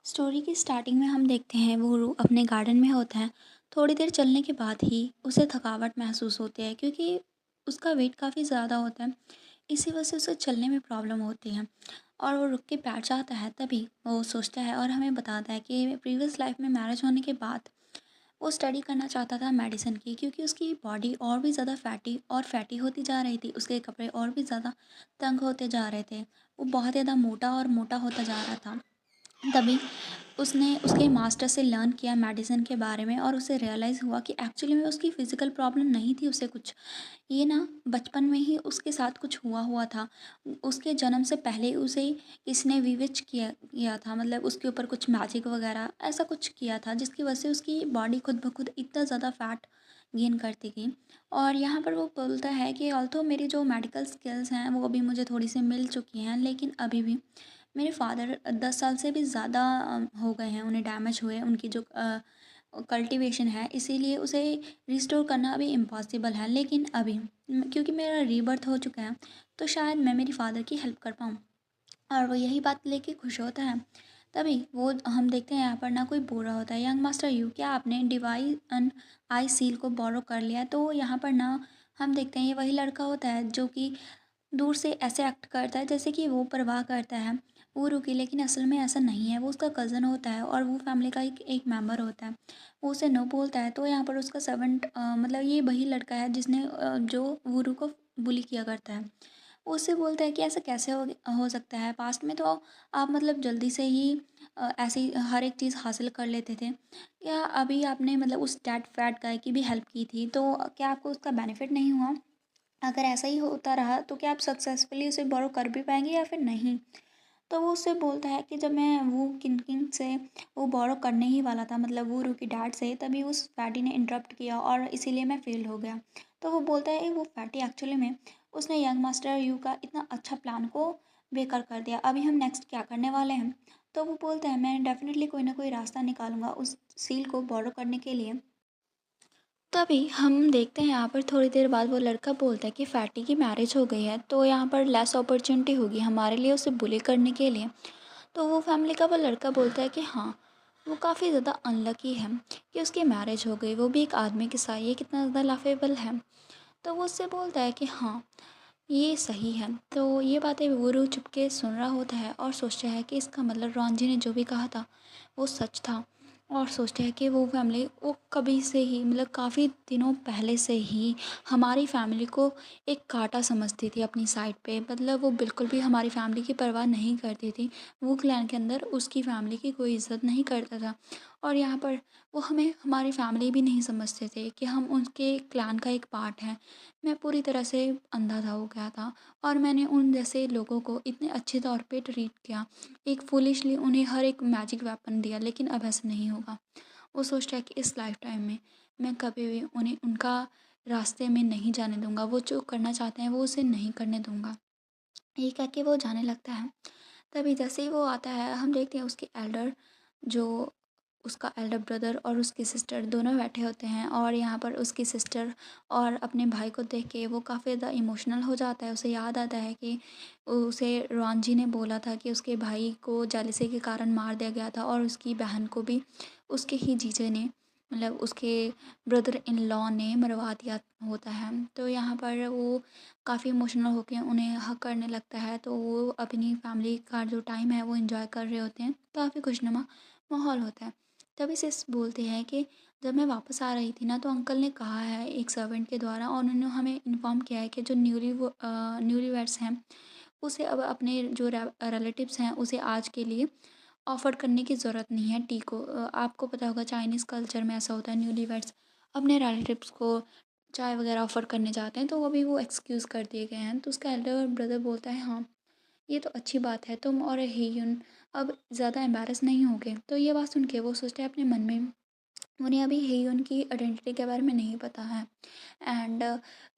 Story की starting में हम देखते हैं वो रू अपने गार्डन में होता है। थोड़ी देर चलने के बाद ही उसे थकावट महसूस होती है क्योंकि उसका वेट काफ़ी ज़्यादा होता है। इसी वजह से उसे चलने में प्रॉब्लम होती है और वो रुक के बैठ जाता है। तभी वो सोचता है और हमें बताता है कि प्रीवियस लाइफ में मैरिज होने के बाद वो स्टडी करना चाहता था मेडिसिन की, क्योंकि उसकी बॉडी और भी ज़्यादा फैटी होती जा रही थी। उसके कपड़े और भी ज़्यादा तंग होते जा रहे थे। वो बहुत ज़्यादा मोटा और मोटा होता जा रहा था। तभी उसने उसके मास्टर से लर्न किया मेडिसिन के बारे में और उसे रियलाइज़ हुआ कि एक्चुअली में उसकी फ़िज़िकल प्रॉब्लम नहीं थी। उसे कुछ ये ना बचपन में ही उसके साथ कुछ हुआ हुआ था। उसके जन्म से पहले उसे किसी ने विविच किया किया था, मतलब उसके ऊपर कुछ मैजिक वगैरह ऐसा कुछ किया था, जिसकी वजह से उसकी बॉडी खुद ब खुद इतना ज़्यादा फैट गेन करती गई। और यहाँ पर वो बोलता है कि ऑल्थो मेरी जो मेडिकल स्किल्स हैं वो अभी मुझे थोड़ी सी मिल चुकी हैं, लेकिन अभी भी मेरे फादर 10 साल से भी ज़्यादा हो गए हैं, उन्हें डैमेज हुए उनकी जो कल्टीवेशन है, इसीलिए उसे रिस्टोर करना अभी इम्पॉसिबल है। लेकिन अभी क्योंकि मेरा रीबर्थ हो चुका है, तो शायद मैं मेरी फादर की हेल्प कर पाऊँ। और वो यही बात लेके खुश होता है। तभी वो हम देखते हैं यहाँ पर ना कोई बोल रहा होता है, यंग मास्टर यू, क्या आपने डिवाइन आई सील को बोरो कर लिया है? तो यहाँ पर ना हम देखते हैं ये वही लड़का होता है जो कि दूर से ऐसे एक्ट करता है जैसे कि वो परवाह करता है वो रुकी, लेकिन असल में ऐसा नहीं है। वो उसका कज़न होता है और वो फैमिली का एक मेंबर होता है। वो उसे नो बोलता है, तो यहाँ पर उसका सर्वेंट मतलब ये वही लड़का है जिसने जो वुरु को बुली किया करता है। वो उससे बोलता है कि ऐसा कैसे हो सकता है, पास्ट में तो आप मतलब जल्दी से ही ऐसे ही हर एक चीज़ हासिल कर लेते थे। क्या अभी आपने मतलब उस डैड फैट गाय की भी हेल्प की थी, तो क्या आपको उसका बेनिफिट नहीं हुआ? अगर ऐसा ही होता रहा तो क्या आप सक्सेसफुली उसे बोरो कर भी पाएंगे या फिर नहीं? तो वो उससे बोलता है कि जब मैं वो किंग से वो बोरो करने ही वाला था, मतलब वो रूकी डैड से, तभी उस फैटी ने इंटरप्ट किया और इसीलिए मैं फेल हो गया। तो वो बोलता है वो फैटी एक्चुअली में उसने यंग मास्टर यू का इतना अच्छा प्लान को बेकार कर दिया। अभी हम नेक्स्ट क्या करने वाले हैं? तो वो बोलता है मैं डेफिनेटली कोई ना कोई रास्ता निकालूंगा उस सील को बोरो करने के लिए। तभी हम देखते हैं यहाँ पर थोड़ी देर बाद वो लड़का बोलता है कि फैटी की मैरिज हो गई है, तो यहाँ पर लेस अपॉर्चुनिटी होगी हमारे लिए उसे बुली करने के लिए। तो वो फैमिली का वो लड़का बोलता है कि हाँ, वो काफ़ी ज़्यादा अनलकी है कि उसकी मैरिज हो गई, वो भी एक आदमी के साथ, ये कितना ज़्यादा लाफेबल है। तो वो उससे बोलता है कि हाँ, ये सही है। तो ये बातें गुरु चुपके सुन रहा होता है और सोचता है कि इसका मतलब रॉन्जी ने जो भी कहा था वो सच था। और सोचते हैं कि वो फैमिली वो कभी से ही मतलब काफ़ी दिनों पहले से ही हमारी फैमिली को एक कांटा समझती थी अपनी साइड पे, मतलब वो बिल्कुल भी हमारी फैमिली की परवाह नहीं करती थी। वो क्लैन के अंदर उसकी फैमिली की कोई इज्जत नहीं करता था। और यहाँ पर वो हमें हमारी फैमिली भी नहीं समझते थे कि हम उनके क्लैन का एक पार्ट हैं। मैं पूरी तरह से अंधा था हो गया था और मैंने उन जैसे लोगों को इतने अच्छे तौर पे ट्रीट किया, एक फुलिशली उन्हें हर एक मैजिक वेपन दिया, लेकिन अब ऐसा नहीं होगा। वो सोचता है कि इस लाइफ टाइम में मैं कभी भी उन्हें उनका रास्ते में नहीं जाने दूंगा, वो जो करना चाहते हैं वो उसे नहीं करने दूंगा। ये कह के वो जाने लगता है। तभी जैसे ही वो आता है हम देखते हैं उसके एल्डर जो उसका एल्डर ब्रदर और उसकी सिस्टर दोनों बैठे होते हैं। और यहाँ पर उसकी सिस्टर और अपने भाई को देख के वो काफ़ी ज़्यादा इमोशनल हो जाता है। उसे याद आता है कि उसे रॉन्जी ने बोला था कि उसके भाई को जेलसी के कारण मार दिया गया था और उसकी बहन को भी उसके ही जीजे ने, मतलब उसके ब्रदर इन लॉ ने मरवा दिया होता है। तो यहाँ पर वो काफ़ी इमोशनल होकर उन्हें हग करने लगता है। तो वो अपनी फैमिली का जो टाइम है वो एंजॉय कर रहे होते हैं, काफ़ी खुशनुमा माहौल होता है। तभी सिस बोलते हैं कि जब मैं वापस आ रही थी ना, तो अंकल ने कहा है एक सर्वेंट के द्वारा और उन्होंने हमें इन्फॉर्म किया है कि जो न्यूली वेड्स हैं उसे अब अपने जो रिलेटिव्स हैं उसे आज के लिए ऑफ़र करने की ज़रूरत नहीं है टी को। आपको पता होगा चाइनीज़ कल्चर में ऐसा होता है, न्यूली वेड्स अपने रिलेटिव्स को चाय वगैरह ऑफ़र करने जाते हैं, तो अभी वो एक्सक्यूज़ कर दिए गए हैं। तो उसका एल्डर ब्रदर बोलता है हाँ, ये तो अच्छी बात है, तुम और हेयुन अब ज़्यादा एम्बैरस नहीं होगे। तो ये बात सुन के वो सोचते हैं अपने मन में उन्हें अभी ही उनकी आइडेंटिटी के बारे में नहीं पता है। एंड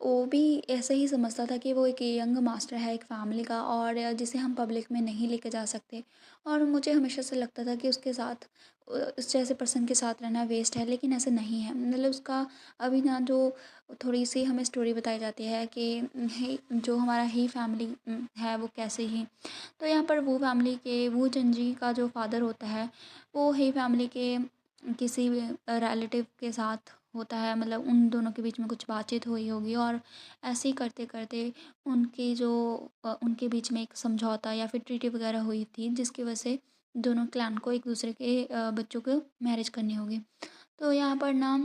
वो भी ऐसे ही समझता था कि वो एक यंग मास्टर है एक फैमिली का, और जिसे हम पब्लिक में नहीं लेके जा सकते। और मुझे हमेशा से लगता था कि उसके साथ उस जैसे पर्सन के साथ रहना वेस्ट है, लेकिन ऐसा नहीं है। मतलब उसका अभी ना जो थोड़ी सी हमें स्टोरी बताई जाती है कि जो हमारा ही फैमिली है वो कैसे ही। तो यहाँ पर वो फैमिली के वो चंजी का जो फादर होता है वो ही फैमिली के किसी भी रिलेटिव के साथ होता है। मतलब उन दोनों के बीच में कुछ बातचीत हुई होगी, और ऐसे ही करते-करते उनकी जो उनके बीच में एक समझौता या फिर ट्रीटी वगैरह हुई थी, जिसकी वजह से दोनों क्लैन को एक दूसरे के बच्चों को मैरिज करनी होगी। तो यहाँ पर ना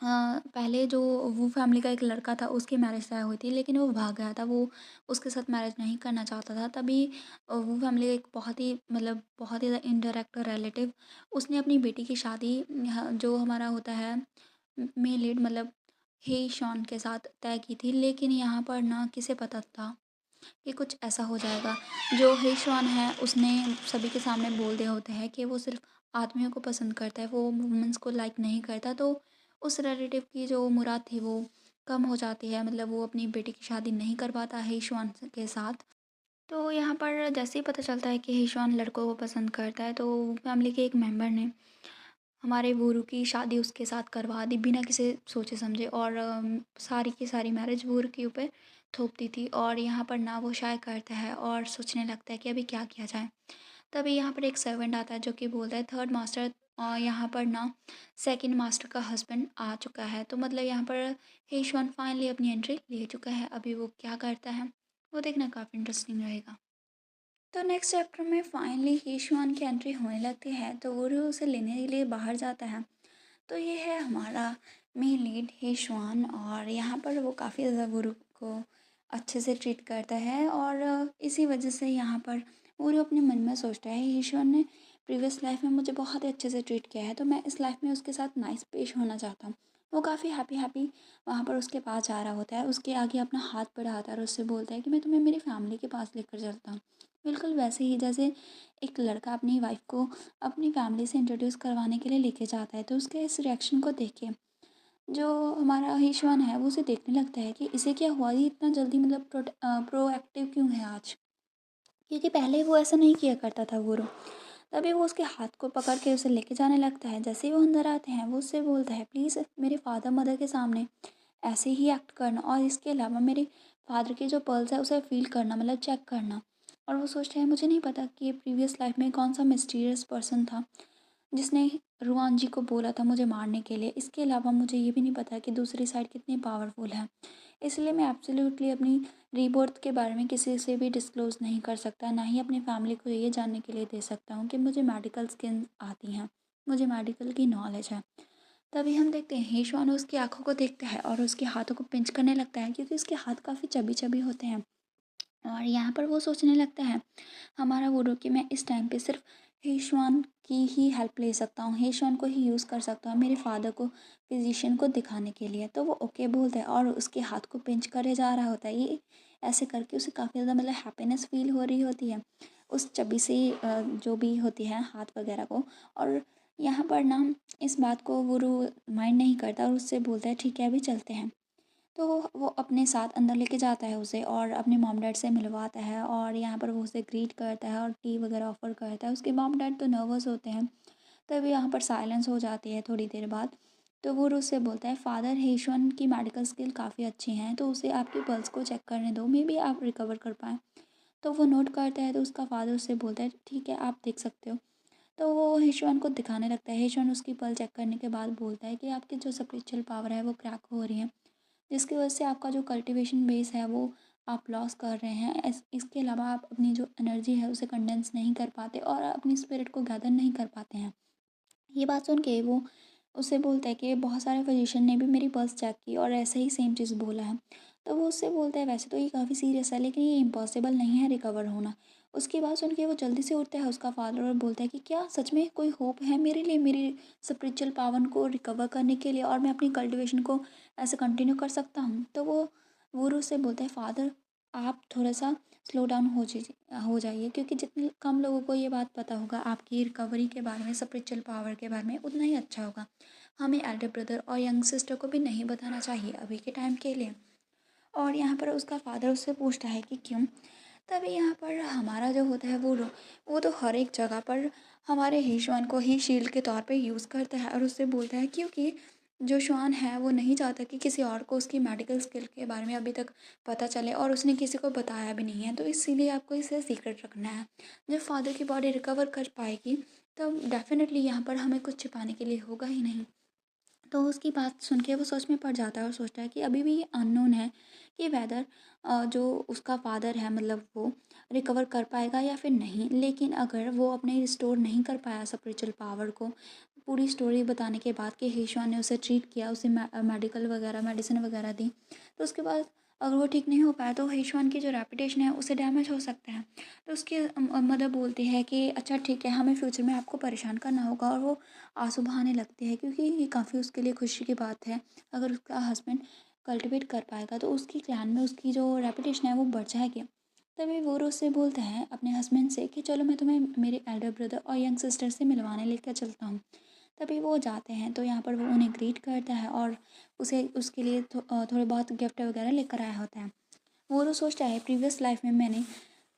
पहले जो वो फैमिली का एक लड़का था उसकी मैरिज तय हुई थी, लेकिन वो भाग गया था। वो उसके साथ मैरिज नहीं करना चाहता था। तभी वो फैमिली का एक बहुत ही मतलब बहुत ही ज़्यादा इनडायरेक्ट रिलेटिव उसने अपनी बेटी की शादी जो हमारा होता है मेड मतलब हे शॉन के साथ तय की थी। लेकिन यहाँ पर ना किसे पता था कि कुछ ऐसा हो जाएगा। जो हे शॉन है उसने सभी के सामने बोल दिया होता है कि वो सिर्फ आदमियों को पसंद करता है, वो वुमेन्स को लाइक नहीं करता। तो उस रिलेटिव की जो मुराद थी वो कम हो जाती है। मतलब वो अपनी बेटी की शादी नहीं कर पाता हे शॉन के साथ। तो यहाँ पर जैसे ही पता चलता है कि हे शॉन लड़कों को पसंद करता है, तो फैमिली के एक मेंबर ने हमारे वोरू की शादी उसके साथ करवा दी बिना किसी सोचे समझे, और सारी की सारी मैरिज वोरू के ऊपर थोप दी थी। और यहाँ पर ना वो शायद करता है और सोचने लगता है कि अभी क्या किया जाए। तभी यहाँ पर एक सर्वेंट आता है जो कि बोलता है थर्ड मास्टर यहाँ पर ना सेकंड मास्टर का हस्बैंड आ चुका है। तो मतलब यहाँ पर हेशवान फाइनली अपनी एंट्री ले चुका है। अभी वो क्या करता है वो देखना काफ़ी इंटरेस्टिंग रहेगा। तो नेक्स्ट चैप्टर में फाइनली हेशवान की एंट्री होने लगती है, तो वोरू उसे लेने के लिए बाहर जाता है। तो ये है हमारा मेन लीड हेशवान, और यहाँ पर वो काफ़ी ज़्यादा वोरू को अच्छे से ट्रीट करता है। और इसी वजह से यहाँ पर वोरू अपने मन में सोचता है हेशवान ने प्रीवियस लाइफ में मुझे बहुत ही अच्छे से ट्रीट किया है, तो मैं इस लाइफ में उसके साथ नाइस पेश होना चाहता हूँ। वो काफ़ी हैप्पी हैप्पी वहाँ पर उसके पास जा रहा होता है, उसके आगे अपना हाथ बढ़ाता है और उससे बोलता है कि मैं तुम्हें मेरी फैमिली के पास लेकर चलता हूँ। बिल्कुल वैसे ही जैसे एक लड़का अपनी वाइफ को अपनी फैमिली से इंट्रोड्यूस करवाने के लिए लेके जाता है। तो उसके इस रिएक्शन को देख के जो हमारा हिशवान है वो उसे देखने लगता है कि इसे क्या हुआ, ये इतना जल्दी मतलब प्रोएक्टिव क्यों है आज, क्योंकि पहले वो ऐसा नहीं किया करता था गुरु। तभी वो उसके हाथ को पकड़ के उसे लेके जाने लगता है। जैसे ही वो अंदर आते हैं वो उससे बोलता है प्लीज़ मेरे फादर मदर के सामने ऐसे ही एक्ट करना, और इसके अलावा मेरे फादर की जो पल्स है उसे फ़ील करना मतलब चेक करना। और वो सोचते हैं मुझे नहीं पता कि प्रीवियस लाइफ में कौन सा मिस्टीरियस पर्सन था जिसने रुआन जी को बोला था मुझे मारने के लिए। इसके अलावा मुझे ये भी नहीं पता कि दूसरी साइड कितनी पावरफुल है। इसलिए मैं एब्सोल्युटली अपनी रीबर्थ के बारे में किसी से भी डिस्क्लोज़ नहीं कर सकता, ना ही अपनी फैमिली को ये जानने के लिए दे सकता हूँ कि मुझे मेडिकल स्किल्स आती हैं, मुझे मेडिकल की नॉलेज है। तभी हम देखते हैं हेशवान उसकी आँखों को देखता है और उसके हाथों को पिंच करने लगता है, क्योंकि उसके हाथ काफ़ी चबी-चबी होते हैं। और यहाँ पर वो सोचने लगता है हमारा वुडो कि मैं इस टाइम पे सिर्फ हेशवान की ही हेल्प ले सकता हूँ, हेशवान को ही यूज़ कर सकता हूँ मेरे फादर को फिजिशियन को दिखाने के लिए। तो वो ओके बोलता है और उसके हाथ को पिंच करे जा रहा होता है। ये ऐसे करके उसे काफ़ी ज़्यादा मतलब हैप्पीनेस फील हो रही होती है उस चबी से जो भी होती है हाथ वगैरह को। और यहाँ पर ना इस बात को वो माइंड नहीं करता और उससे बोलता है ठीक है अभी चलते हैं। तो वो अपने साथ अंदर लेके जाता है उसे और अपने मॉम डैड से मिलवाता है, और यहाँ पर वो उसे ग्रीट करता है और टी वगैरह ऑफ़र करता है। उसके मॉम डैड तो नर्वस होते हैं। तब यहाँ पर साइलेंस हो जाती है थोड़ी देर बाद। तो वो उससे बोलता है फादर हेशवन की मेडिकल स्किल काफ़ी अच्छी हैं, तो उसे आपकी पल्स को चेक करने दो, मे बी आप रिकवर कर पाएँ। तो वो नोट करता है, तो उसका फादर उससे बोलता है ठीक है आप देख सकते हो। तो वो हेशवन को दिखाने लगता है। हेशवन उसकी पल्स चेक करने के बाद बोलता है कि आपकी जो स्पिरिचुअल पावर है वो क्रैक हो रही है, जिसकी वजह से आपका जो कल्टीवेशन बेस है वो आप लॉस कर रहे हैं। इसके अलावा आप अपनी जो एनर्जी है उसे कंडेंस नहीं कर पाते और अपनी स्पिरिट को गैदर नहीं कर पाते हैं। ये बात सुन के वो उससे बोलता है कि बहुत सारे फिजिशियन ने भी मेरी पल्स चेक की और ऐसे ही सेम चीज़ बोला है। तो वो उससे बोलता है वैसे तो ये काफ़ी सीरियस है, लेकिन ये इम्पॉसिबल नहीं है रिकवर होना। उसकी बात सुन के वो जल्दी से उठता है उसका फादर और बोलता है कि क्या सच में कोई होप है मेरे लिए, मेरी स्पिरिचुअल पावर को रिकवर करने के लिए, और मैं अपनी कल्टिवेशन को ऐसे कंटिन्यू कर सकता हूँ। तो वो उससे बोलता है फादर आप थोड़ा सा स्लो डाउन हो जाइए, क्योंकि जितने कम लोगों को ये बात पता होगा आपकी रिकवरी के बारे में, स्पिरिचुअल पावर के बारे में, उतना ही अच्छा होगा। हमें एल्डर ब्रदर और यंग सिस्टर को भी नहीं बताना चाहिए अभी के टाइम के लिए। और यहाँ पर उसका फादर उससे पूछता है कि क्यों? तभी यहाँ पर हमारा जो होता है वो तो हर एक जगह पर हमारे ही श्वान को ही शील्ड के तौर पे यूज़ करता है और उससे बोलता है, क्योंकि जो श्वान है वो नहीं चाहता कि किसी और को उसकी मेडिकल स्किल के बारे में अभी तक पता चले, और उसने किसी को बताया भी नहीं है, तो इसीलिए आपको इसे सीक्रेट रखना है। जब फादर की बॉडी रिकवर कर पाएगी तब डेफिनेटली यहाँ पर हमें कुछ छिपाने के लिए होगा ही नहीं। तो उसकी बात सुन के वो सोच में पड़ जाता है और सोचता है कि अभी भी ये अननोन है कि वेदर जो उसका फादर है मतलब वो रिकवर कर पाएगा या फिर नहीं। लेकिन अगर वो अपने रिस्टोर नहीं कर पाया स्पिरिचुअल पावर को, पूरी स्टोरी बताने के बाद कि हेशुआ ने उसे ट्रीट किया, उसे मेडिकल वगैरह मेडिसिन वगैरह दी, तो उसके बाद अगर वो ठीक नहीं हो पाया तो हेशुआन की जो रेपुटेशन है उसे डैमेज हो सकता है। तो उसकी मदर बोलती है कि अच्छा ठीक है, हमें फ्यूचर में आपको परेशान करना होगा, और वो आंसू बहाने लगते हैं क्योंकि ये काफ़ी उसके लिए खुशी की बात है। अगर उसका हस्बैंड कल्टिवेट कर पाएगा तो उसकी क्लैन में उसकी जो रेपुटेशन है वो बढ़ जाएगी। तभी वो उससे बोलता है अपने हस्बैंड से कि चलो मैं तुम्हें मेरे एल्डर ब्रदर और यंग सिस्टर से मिलवाने लेकर चलता हूँ। तभी वो जाते हैं तो यहाँ पर वो उन्हें ग्रीट करता है और उसे उसके लिए थोड़े बहुत गिफ्ट वगैरह लेकर आया होता है। वो तो सोचता है प्रीवियस लाइफ में मैंने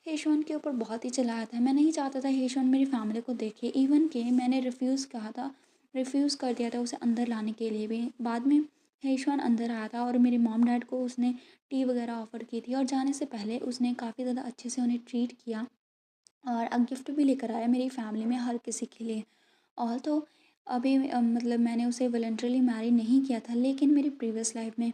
हेशवन के ऊपर बहुत ही चलाया था। मैं नहीं चाहता था हेशवन मेरी फैमिली को देखे, इवन कि मैंने रिफ्यूज़ कर दिया था उसे अंदर लाने के लिए भी। बाद में हेशवन अंदर आया था और मेरे मॉम डैड को उसने टी वगैरह ऑफ़र की थी, और जाने से पहले उसने काफ़ी ज़्यादा अच्छे से उन्हें ट्रीट किया और गिफ्ट भी लेकर आया मेरी फैमिली में हर किसी के लिए। और तो अभी मतलब मैंने उसे वॉलंटरीली मैरी नहीं किया था, लेकिन मेरी प्रीवियस लाइफ में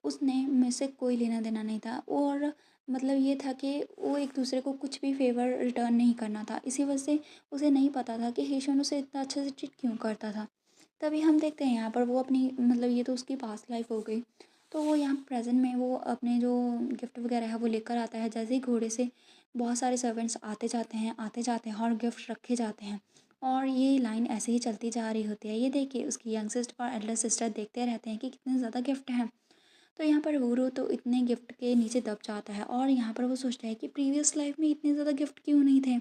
उसने मुझसे कोई लेना देना नहीं था, और मतलब ये था कि वो एक दूसरे को कुछ भी फेवर रिटर्न नहीं करना था। इसी वजह से उसे नहीं पता था कि हेशन उसे इतना अच्छे से ट्रीट क्यों करता था। तभी हम देखते हैं यहाँ पर वो अपनी मतलब ये तो उसकी पास्ट लाइफ हो गई, तो वो यहाँ प्रेजेंट में वो अपने जो गिफ्ट वगैरह है वो लेकर आता है। जैसे ही घोड़े से बहुत सारे सर्वेंट्स आते जाते हैं और गिफ्ट रखे जाते हैं, और ये लाइन ऐसे ही चलती जा रही होती है। ये देखिए उसकी यंग सिस्टर और एल्डर सिस्टर देखते रहते हैं कि कितने ज़्यादा गिफ्ट हैं। तो यहाँ पर वूरो तो इतने गिफ्ट के नीचे दब जाता है, और यहाँ पर वो सोचता है कि प्रीवियस लाइफ में इतने ज़्यादा गिफ्ट क्यों नहीं थे।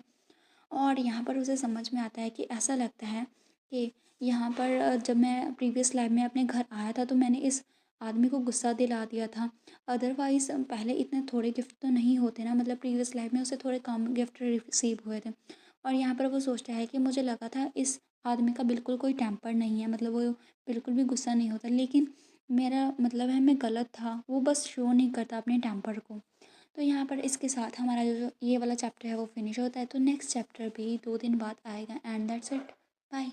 और यहाँ पर उसे समझ में आता है कि ऐसा लगता है कि यहाँ पर जब मैं प्रीवियस लाइफ में अपने घर आया था तो मैंने इस आदमी को गुस्सा दिला दिया था। अदरवाइज़ पहले इतने थोड़े गिफ्ट तो नहीं होते ना, मतलब प्रीवियस लाइफ में उसे थोड़े कम गिफ्ट रिसीव हुए थे। और यहाँ पर वो सोचता है कि मुझे लगा था इस आदमी का बिल्कुल कोई टेम्पर नहीं है, मतलब वो बिल्कुल भी गुस्सा नहीं होता, लेकिन मेरा मतलब है मैं गलत था, वो बस शो नहीं करता अपने टेम्पर को। तो यहाँ पर इसके साथ हमारा जो ये वाला चैप्टर है वो फिनिश होता है। तो नेक्स्ट चैप्टर भी 2 दिन बाद आएगा, एंड दैट्स इट। बाय।